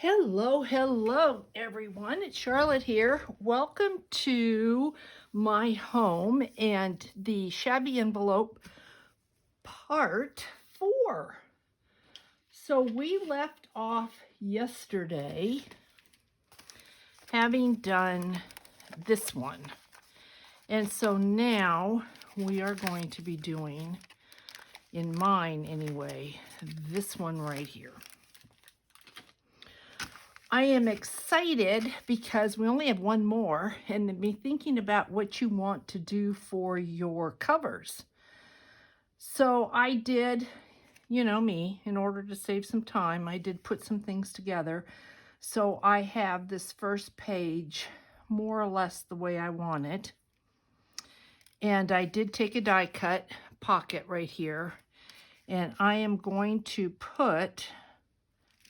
Hello, everyone. It's Charlotte here. Welcome to my home and the shabby envelope part 4. So we left off yesterday having done this one. And so now we are going to be doing, in mine anyway, this one right here. I am excited because we only have one more, and be thinking about what you want to do for your covers. So I did, you know me, in order to save some time, I did put some things together. So I have this first page more or less the way I want it. And I did take a die cut pocket right here, and I am going to put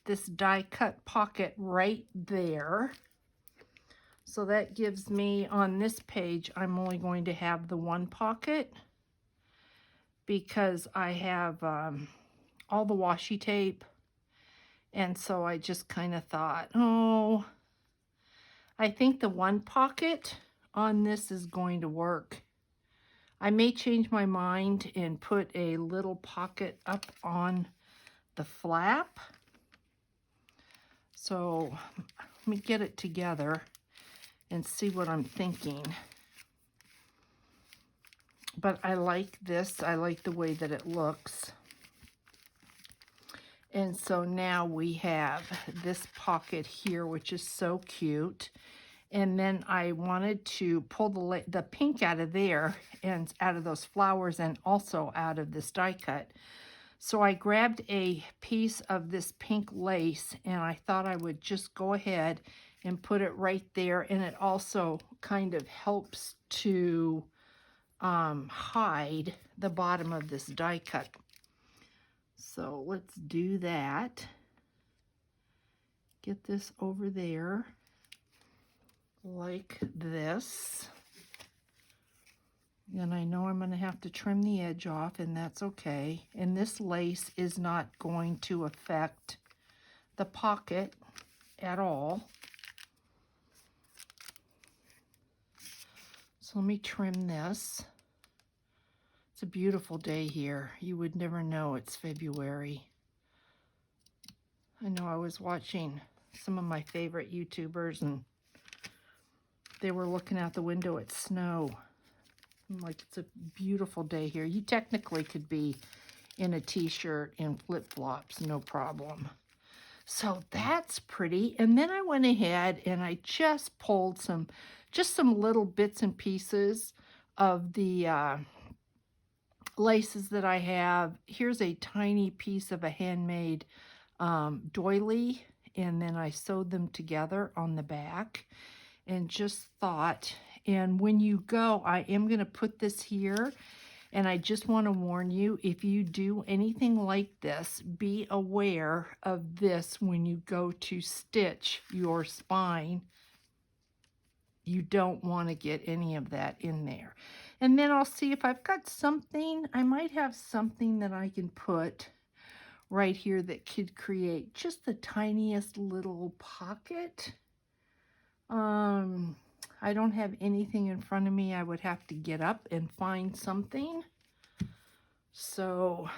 this die cut pocket right there. So that gives me, on this page, I'm only going to have the one pocket because I have all the washi tape. And so I just kind of thought, oh, I think the one pocket on this is going to work. I may change my mind and put a little pocket up on the flap. So let me get it together and see what I'm thinking. But I like this. I like the way that it looks. And so now we have this pocket here, which is so cute. And then I wanted to pull the pink out of there and out of those flowers and also out of this die cut. So I grabbed a piece of this pink lace and I thought I would just go ahead and put it right there. And it also kind of helps to hide the bottom of this die cut. So let's do that. Get this over there like this. And I know I'm going to have to trim the edge off, and that's okay. And this lace is not going to affect the pocket at all. So let me trim this. It's a beautiful day here. You would never know it's February. I know I was watching some of my favorite YouTubers and they were looking out the window at snow. I'm like, it's a beautiful day here. You technically could be in a t-shirt and flip-flops, no problem. So that's pretty. And then I went ahead and I just pulled some little bits and pieces of the laces that I have. Here's a tiny piece of a handmade doily, and then I sewed them together on the back and just thought, and when you go, I am going to put this here, and I just want to warn you, if you do anything like this, be aware of this when you go to stitch your spine. You don't want to get any of that in there. And then I'll see if I've got something. I might have something that I can put right here that could create just the tiniest little pocket. I don't have anything in front of me. I would have to get up and find something. So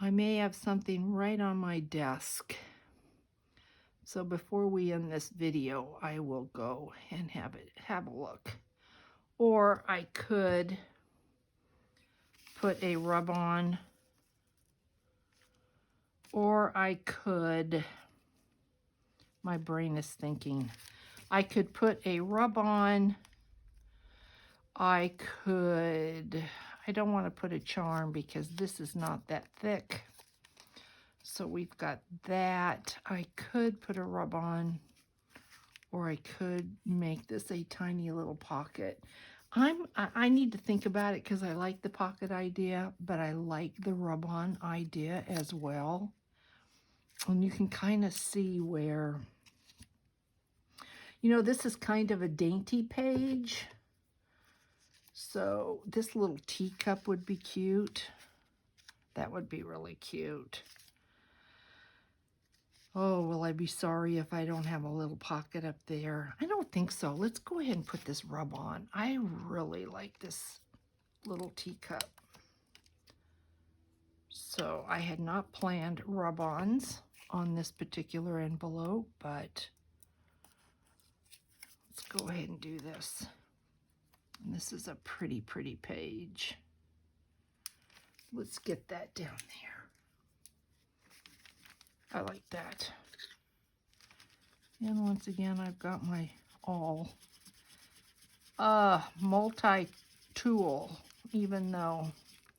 I may have something right on my desk. So before we end this video, I will go and have a look. Or I could put a rub-on, or I could, my brain is thinking, I could put a rub-on, I don't want to put a charm because this is not that thick. So we've got that. I could put a rub-on, or I could make this a tiny little pocket. I need to think about it because I like the pocket idea, but I like the rub-on idea as well. And you can kind of see where, you know, this is kind of a dainty page. So this little teacup would be cute. That would be really cute. Oh, will I be sorry if I don't have a little pocket up there? I don't think so. Let's go ahead and put this rub on. I really like this little teacup. So I had not planned rub-ons on this particular envelope, but let's go ahead and do this. And this is a pretty, pretty page. Let's get that down there. I like that. And once again, I've got my all multi-tool, even though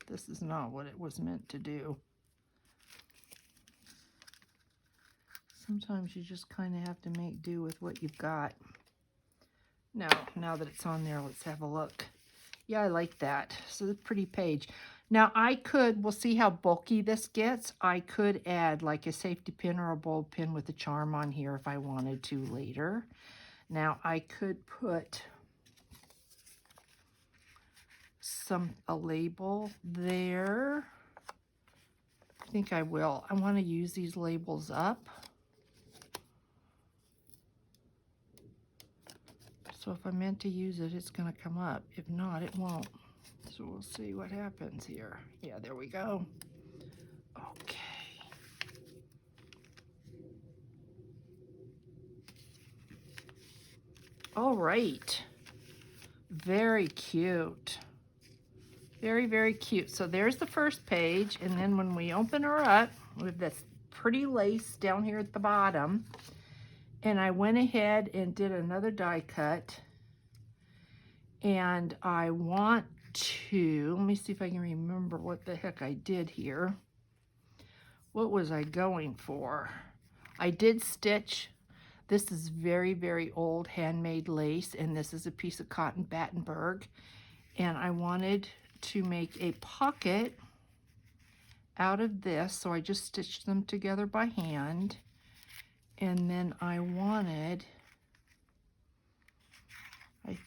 this is not what it was meant to do. Sometimes you just kind of have to make do with what you've got. Now that it's on there, let's have a look. Yeah, I like that. So it's a pretty page. Now we'll see how bulky this gets. I could add like a safety pin or a bulb pin with a charm on here if I wanted to later. Now I could put a label there. I think I will. I want to use these labels up. So if I meant to use it, it's going to come up. If not, it won't. So we'll see what happens here. Yeah, there we go. Okay. All right. Very cute. Very, very cute. So there's the first page. And then when we open her up, we have this pretty lace down here at the bottom. And I went ahead and did another die cut. And I want to, let me see if I can remember what the heck I did here. What was I going for? I did stitch. This is very, very old handmade lace, and this is a piece of cotton Battenberg. And I wanted to make a pocket out of this, so I just stitched them together by hand. And then I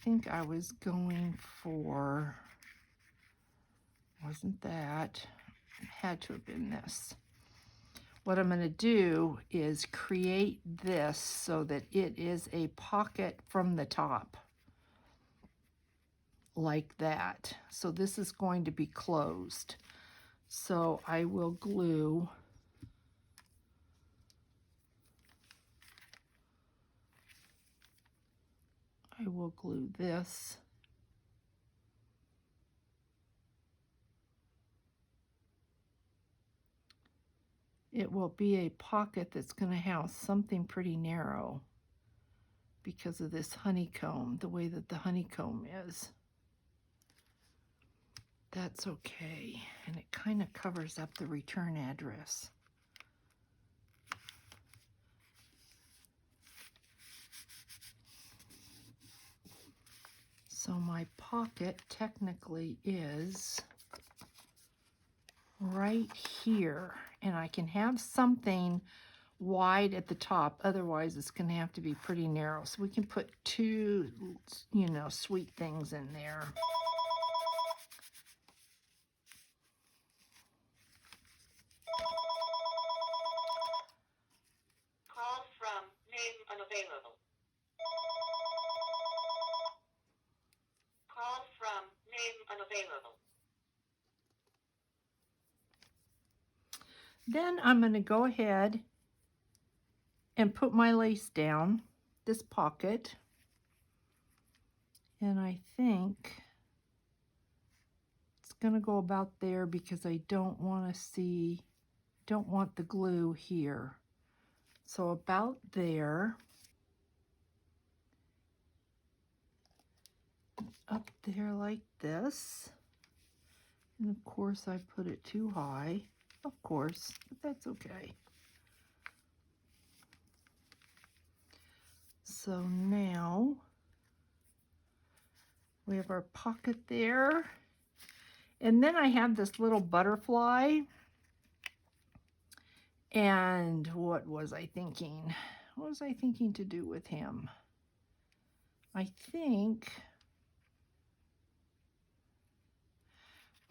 think I was going for, wasn't that, it had to have been this. What I'm going to do is create this so that it is a pocket from the top, like that. So this is going to be closed. So I will glue this. It will be a pocket that's going to house something pretty narrow because of this honeycomb, the way that the honeycomb is. That's okay. And it kind of covers up the return address. So my pocket technically is right here, and I can have something wide at the top, otherwise it's going to have to be pretty narrow. So we can put two, sweet things in there. Call from name unavailable. Call from name unavailable. Then I'm going to go ahead and put my lace down this pocket. And I think it's going to go about there because I don't want the glue here. So about there. Up there like this. And of course I put it too high. Of course, but that's okay. So now we have our pocket there. And then I have this little butterfly. And what was I thinking? What was I thinking to do with him? I think,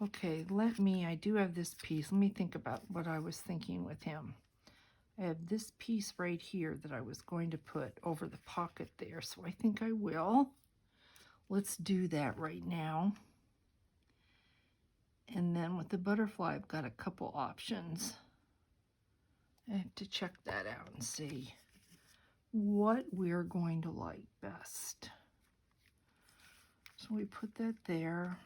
okay, I do have this piece. Let me think about what I was thinking with him. I have this piece right here that I was going to put over the pocket there, so I think I will. Let's do that right now. And then with the butterfly, I've got a couple options. I have to check that out and see what we're going to like best. So we put that there.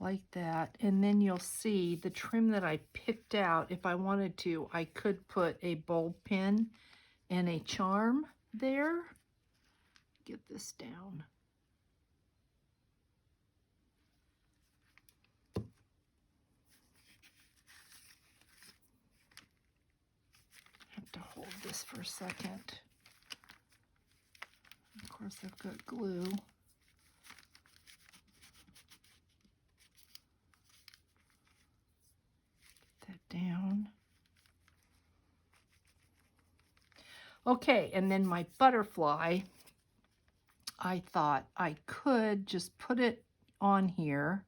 Like that, and then you'll see the trim that I picked out. If I wanted to, I could put a bulb pin and a charm there. Get this down. I have to hold this for a second. Of course, I've got glue. Down. Okay, and then my butterfly, I thought I could just put it on here.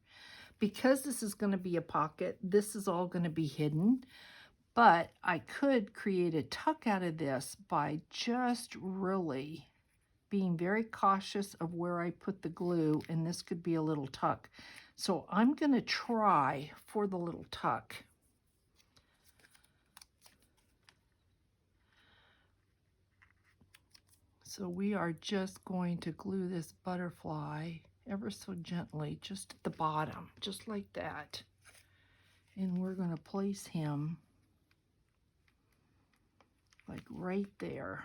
Because this is going to be a pocket, this is all going to be hidden, but I could create a tuck out of this by just really being very cautious of where I put the glue, and this could be a little tuck. So I'm going to try for the little tuck. So we are just going to glue this butterfly ever so gently, just at the bottom, just like that. And we're going to place him like right there.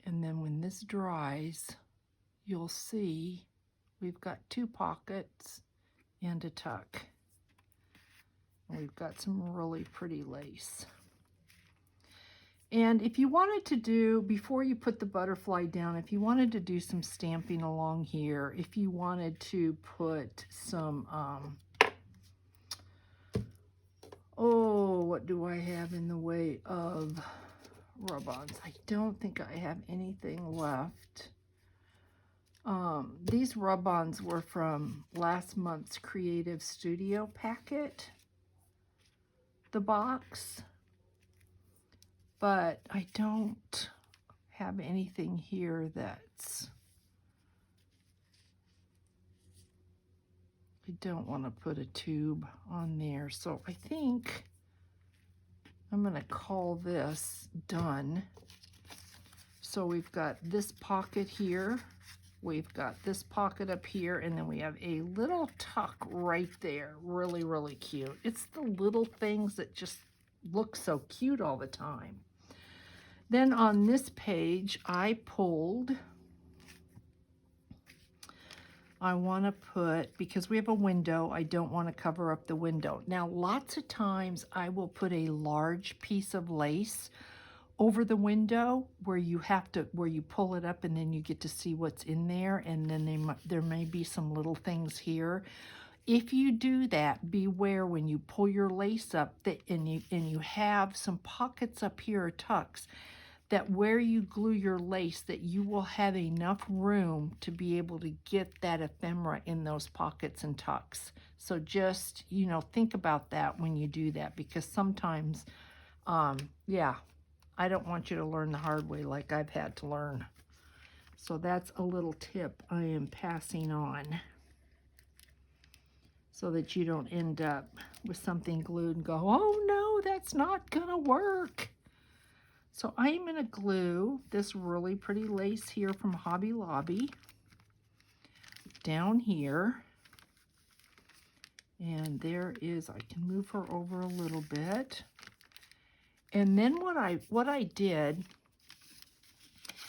And then when this dries, you'll see we've got two pockets and a tuck. And we've got some really pretty lace. And if you wanted to do, before you put the butterfly down, if you wanted to do some stamping along here, if you wanted to put some, oh, what do I have in the way of rub-ons? I don't think I have anything left. These rub-ons were from last month's Creative Studio packet, the box. But I don't have anything here that's, I don't want to put a tube on there. So I think I'm going to call this done. So we've got this pocket here. We've got this pocket up here, and then we have a little tuck right there. Really, really cute. It's the little things that just look so cute all the time. Then on this page, I want to put, because we have a window, I don't want to cover up the window. Now, lots of times I will put a large piece of lace over the window where you pull it up and then you get to see what's in there, and then there may be some little things here. If you do that, beware when you pull your lace up and you have some pockets up here or tucks, that where you glue your lace, that you will have enough room to be able to get that ephemera in those pockets and tucks. So just, think about that when you do that, because sometimes, yeah, I don't want you to learn the hard way like I've had to learn. So that's a little tip I am passing on, so that you don't end up with something glued and go, oh no, that's not gonna work. So I'm going to glue this really pretty lace here from Hobby Lobby down here. And there is, I can move her over a little bit. And then what I did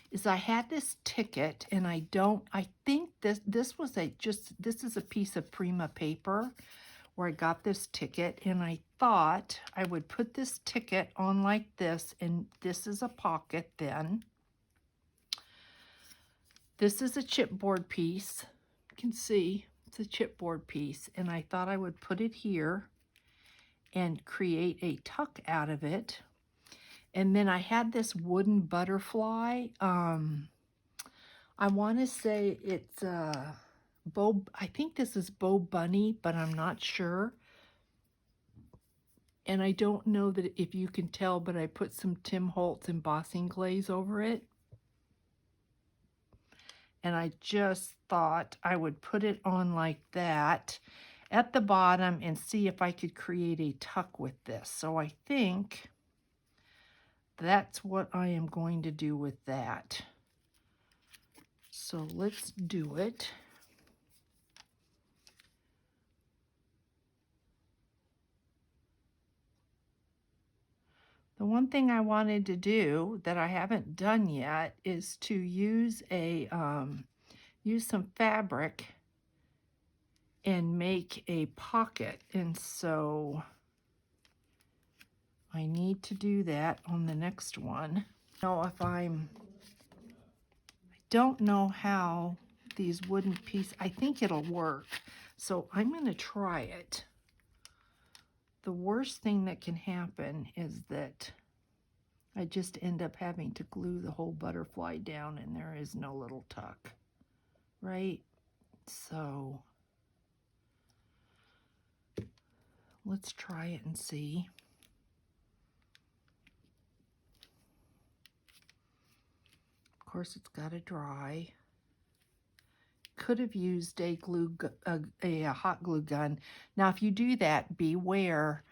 is I had this ticket, and I think this is a piece of Prima paper where I got this ticket, and I thought I would put this ticket on like this, and this is a pocket then. This is a chipboard piece. You can see it's a chipboard piece, and I thought I would put it here and create a tuck out of it. And then I had this wooden butterfly. I want to say it's I think this is Bo Bunny, but I'm not sure. And I don't know that if you can tell, but I put some Tim Holtz embossing glaze over it. And I just thought I would put it on like that at the bottom and see if I could create a tuck with this. So I think that's what I am going to do with that. So let's do it. The one thing I wanted to do that I haven't done yet is to use use some fabric and make a pocket. And so I need to do that on the next one. Now I don't know how these wooden pieces, I think it'll work. So I'm going to try it. The worst thing that can happen is that I just end up having to glue the whole butterfly down and there is no little tuck, right? So let's try it and see. Of course, it's got to dry. Could have used a hot glue gun. Now, if you do that, beware.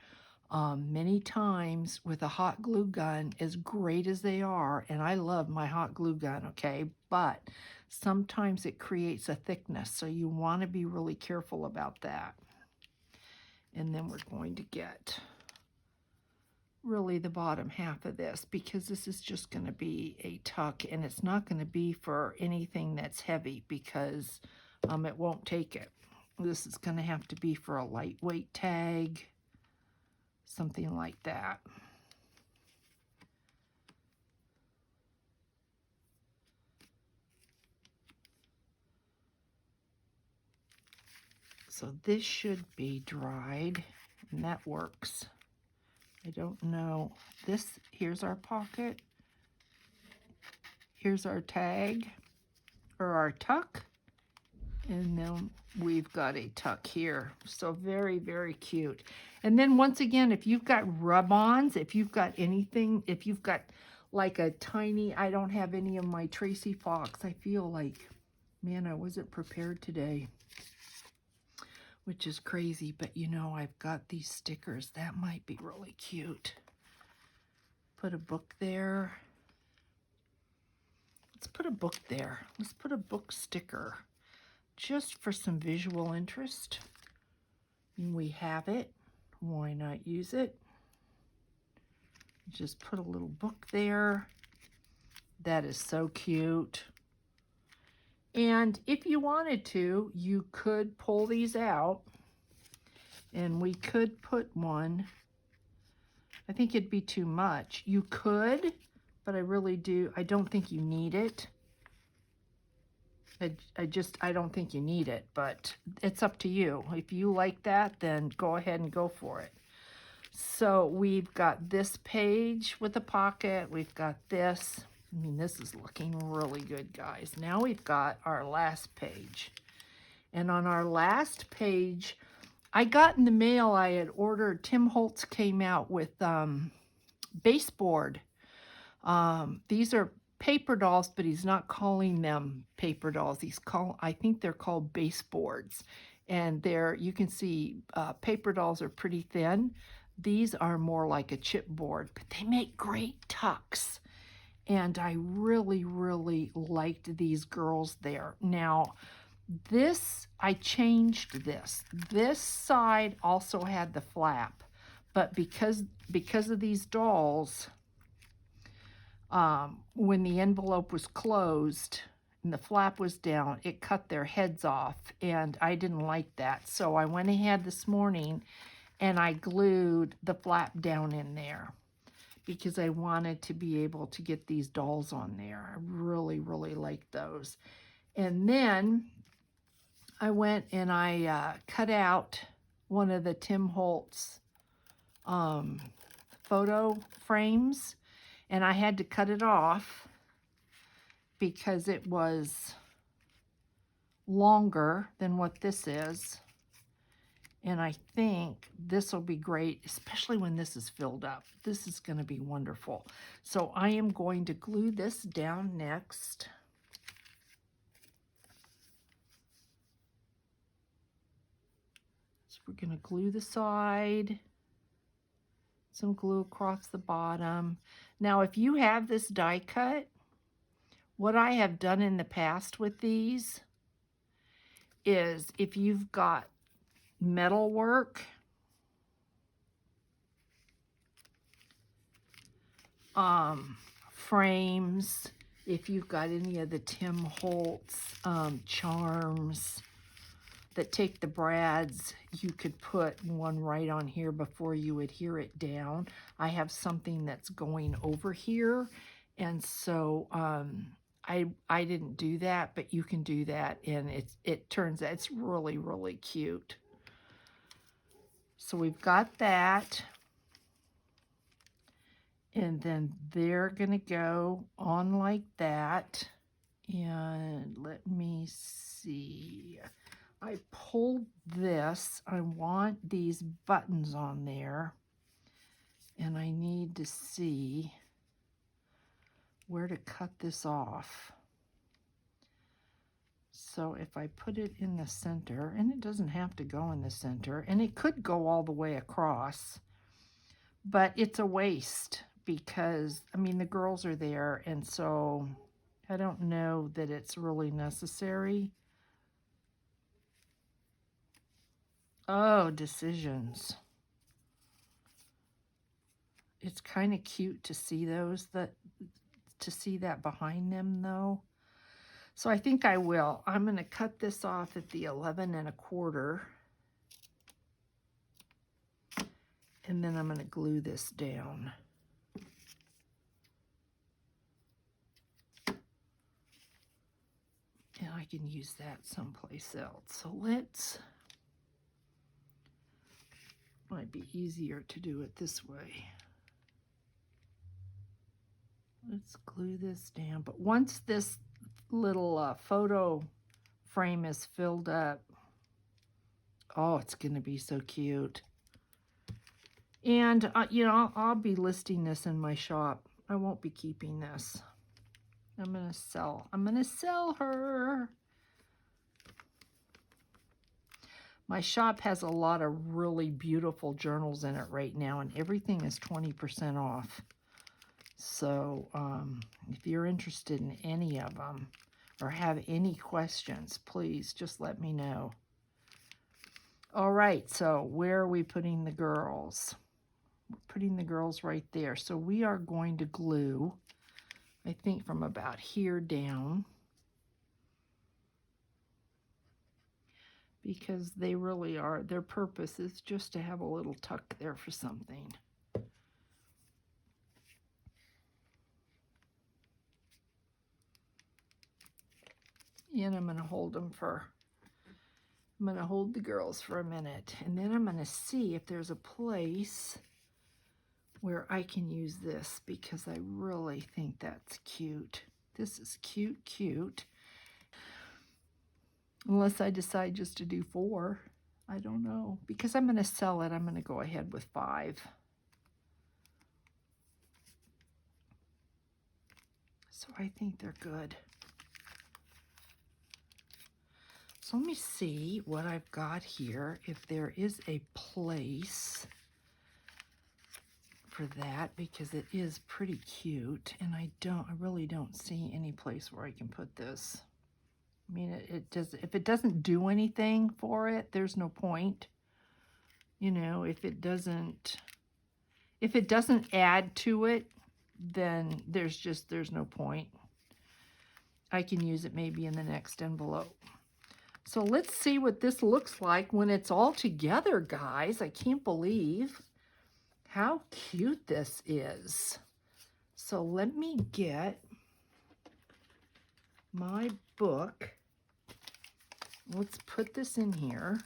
Many times with a hot glue gun, as great as they are, and I love my hot glue gun, okay, but sometimes it creates a thickness, so you want to be really careful about that. And then we're going to get really the bottom half of this, because this is just going to be a tuck, and it's not going to be for anything that's heavy, because it won't take it. This is going to have to be for a lightweight tag, something like that. So this should be dried, and that works. I don't know. Here's our pocket. Here's our tag, or our tuck. And then we've got a tuck here. So very, very cute. And then once again, if you've got rub-ons, if you've got anything, if you've got like a tiny, I don't have any of my Tracy Fox. I feel like, man, I wasn't prepared today, which is crazy, but you know, I've got these stickers. That might be really cute. Put a book there. Let's put a book there. Let's put a book sticker just for some visual interest. And we have it. Why not use it? Just put a little book there. That is so cute. And if you wanted to, you could pull these out and we could put one. I think it'd be too much. You could, but I don't think you need it. I don't think you need it, but it's up to you. If you like that, then go ahead and go for it. So we've got this page with a pocket. We've got this. I mean, this is looking really good, guys. Now we've got our last page. And on our last page, I got in the mail, I had ordered, Tim Holtz came out with baseboard. These are paper dolls, but he's not calling them paper dolls. I think they're called baseboards. And you can see paper dolls are pretty thin. These are more like a chipboard, but they make great tucks. And I really, really liked these girls there. Now, I changed this. This side also had the flap, but because of these dolls, when the envelope was closed and the flap was down, it cut their heads off, and I didn't like that. So I went ahead this morning and I glued the flap down in there because I wanted to be able to get these dolls on there. I really, really like those. And then I went and I cut out one of the Tim Holtz photo frames, and I had to cut it off because it was longer than what this is. And I think this will be great, especially when this is filled up. This is going to be wonderful. So I am going to glue this down next. So we're going to glue the side, some glue across the bottom. Now, if you have this die cut, what I have done in the past with these is if you've got metal work, frames, if you've got any of the Tim Holtz charms that take the brads, you could put one right on here before you adhere it down. I have something that's going over here, and so I didn't do that, but you can do that, and it turns out it's really, really cute. So we've got that. And then they're going to go on like that. And let me see. I pulled this. I want these buttons on there. And I need to see where to cut this off. So if I put it in the center, and it doesn't have to go in the center, and it could go all the way across, but it's a waste. Because, I mean, the girls are there, and so I don't know that it's really necessary. Oh, decisions. It's kind of cute to see those, to see that behind them, though. So I think I will. I'm going to cut this off at the 11 1/4. And then I'm going to glue this down. And I can use that someplace else. So might be easier to do it this way. Let's glue this down. But once this little photo frame is filled up, oh, it's going to be so cute. And, you know, I'll be listing this in my shop. I won't be keeping this. I'm going to sell her. My shop has a lot of really beautiful journals in it right now, and everything is 20% off. So if you're interested in any of them or have any questions, please just let me know. All right, so where are we putting the girls? We're putting the girls right there. So we are going to glue, I think, from about here down, because they really are, their purpose is just to have a little tuck there for something. And I'm going to hold the girls for a minute, and then I'm going to see if there's a place where I can use this, because I really think that's cute. This is cute, cute. Unless I decide just to do 4. I don't know. Because I'm going to sell it, I'm going to go ahead with 5. So I think they're good. So let me see what I've got here, if there is a place for that, because it is pretty cute, and I really don't see any place where I can put this. I mean, it does, if it doesn't do anything for it, there's no point. You know, if it doesn't add to it, then there's no point. I can use it maybe in the next envelope. So let's see what this looks like when it's all together, guys. I can't believe how cute this is. So let me get my book. Let's put this in here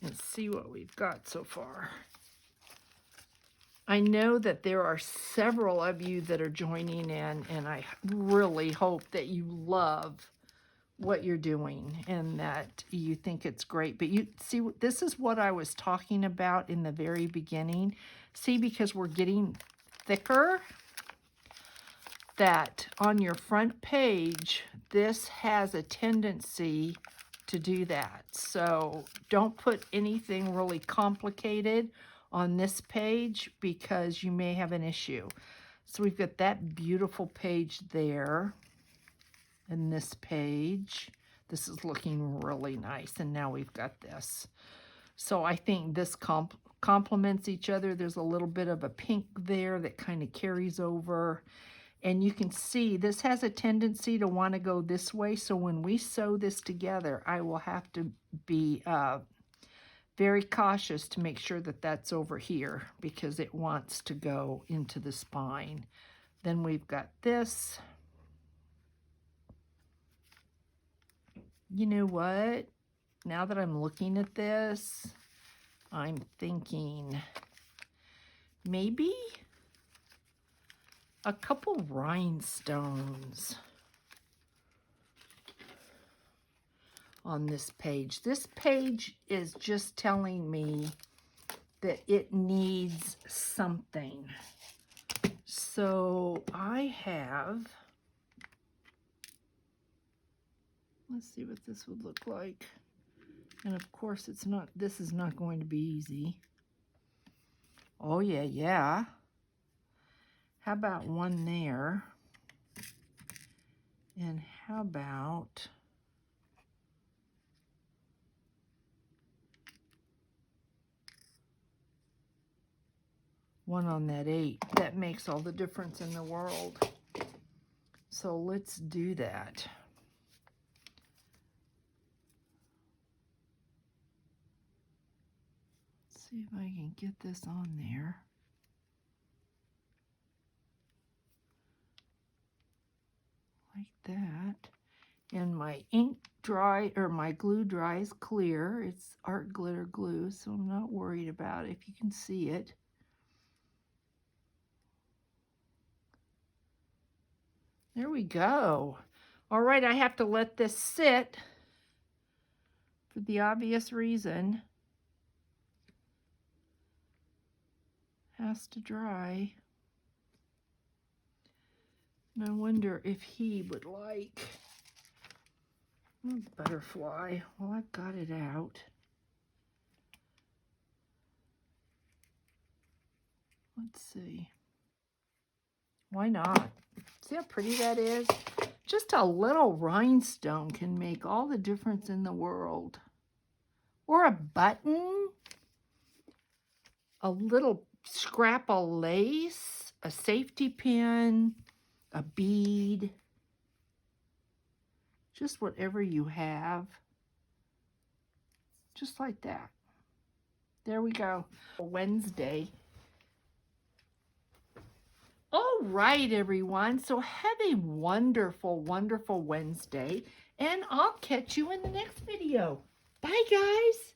and see what we've got so far. I know that there are several of you that are joining in, and I really hope that you love what you're doing and that you think it's great. But you see, this is what I was talking about in the very beginning. See, because we're getting thicker, that on your front page, this has a tendency to do that. So don't put anything really complicated on this page because you may have an issue. So we've got that beautiful page there. And this page, this is looking really nice. And now we've got this. So I think this complements each other. There's a little bit of a pink there that kind of carries over. And you can see this has a tendency to want to go this way. So when we sew this together, I will have to be very cautious to make sure that that's over here because it wants to go into the spine. Then we've got this. You know what? Now that I'm looking at this, I'm thinking maybe a couple rhinestones on this page. This page is just telling me that it needs something. So I have, let's see what this would look like. And of course it's not, this is not going to be easy. Oh yeah, yeah. How about one there? And how about one on that 8? That makes all the difference in the world. So let's do that. Let's see if I can get this on there. Like that. And my ink dry, or my glue dries clear. It's art glitter glue, so I'm not worried about it if you can see it. There we go. All right, I have to let this sit for the obvious reason. Has to dry. And I wonder if he would like a butterfly. Well, I've got it out. Let's see. Why not? See how pretty that is? Just a little rhinestone can make all the difference in the world. Or a button, a little scrap of lace, a safety pin, a bead, just whatever you have. Just like that. There we go. Wednesday. All right, everyone. So have a wonderful, wonderful Wednesday, and I'll catch you in the next video. Bye, guys.